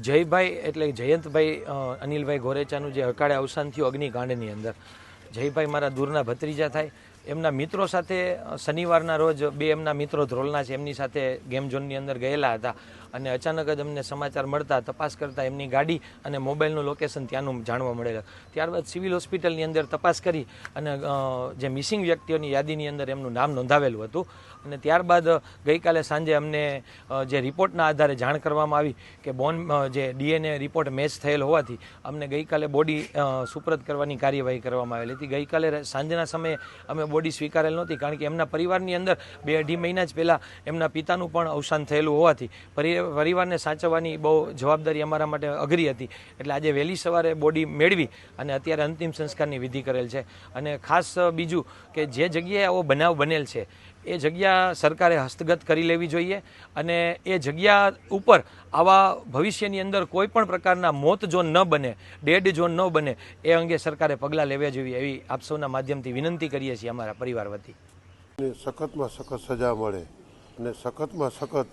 જયભાઈ એટલે જયંતભાઈ અનિલભાઈ ગોરેચાનું જે અકાળે અવસાન થયું અગ્નિકાંડની અંદર, જયભાઈ મારા દૂરના ભત્રીજા થાય. એમના મિત્રો સાથે શનિવારના રોજ બે એમના મિત્રો ધ્રોલના છે એમની સાથે ગેમ ઝોનની અંદર ગયેલા હતા અને અચાનક જ અમને સમાચાર મળતા તપાસ કરતાં એમની ગાડી અને મોબાઈલનું લોકેશન ત્યાંનું જાણવા મળેલું. ત્યારબાદ સિવિલ હોસ્પિટલની અંદર તપાસ કરી અને જે મિસિંગ વ્યક્તિઓની યાદીની અંદર એમનું નામ નોંધાવેલું હતું અને ત્યારબાદ ગઈકાલે સાંજે અમને જે રિપોર્ટના આધારે જાણ કરવામાં આવી કે જે DNA રિપોર્ટ મેચ થયેલ હોવાથી અમને ગઈકાલે બોડી સુપ્રત કરવાની કાર્યવાહી કરવામાં આવેલી હતી. ગઈકાલે સાંજના સમયે અમે બોડી સ્વીકારેલ નહોતી કારણ કે એમના પરિવારની અંદર 2-2.5 મહિના જ પહેલાં એમના પિતાનું પણ અવસાન થયેલું હોવાથી પરિવારને સાચવવાની બહુ જવાબદારી અમારા માટે અઘરી હતી. એટલે આજે વહેલી સવારે બોડી મેળવી અને અત્યારે અંતિમ સંસ્કારની વિધિ કરેલ છે. અને ખાસ બીજું કે જે જગ્યાએ આવો બનાવ બનેલ છે એ જગ્યા સરકારે હસ્તગત કરી લેવી જોઈએ અને એ જગ્યા ઉપર આવા ભવિષ્યની અંદર કોઈ પણ પ્રકારના મોત ઝોન ન બને, ડેડ ઝોન ન બને એ અંગે સરકારે પગલાં લેવા જોઈએ એવી આપ સૌના માધ્યમથી વિનંતી કરીએ છીએ અમારા પરિવાર વતી. સખતમાં સખત સજા મળે અને સખતમાં સખત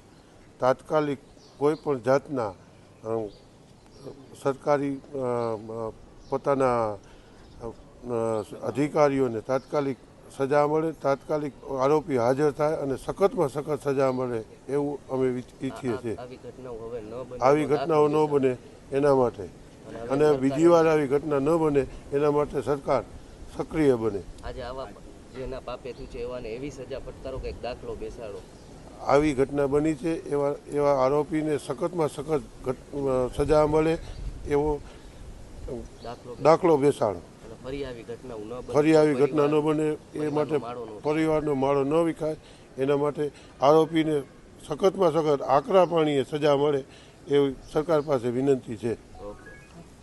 તાત્કાલિક કોઈ પણ જાતના સરકારી પોતાના અધિકારીઓને તાત્કાલિક સજા મળે, તાત્કાલિક આરોપી હાજર થાય અને સખતમાં સખત સજા મળે એવું અમે ઈચ્છીએ છીએ. આવી ઘટનાઓ ન બને એના માટે અને બીજી વાર આવી ઘટના ન બને એના માટે સરકાર સક્રિય બને. આવી ઘટના બની છે એવા આરોપીને સખતમાં સખત સજા મળે એવો દાખલો બેસાડો. ફરી આવી ઘટના ન બને એ માટે પરિવારનો માળો ન વિખાય એના માટે આરોપીને સખતમાં સખત આકરા પાણીએ સજા મળે એવી સરકાર પાસે વિનંતી છે.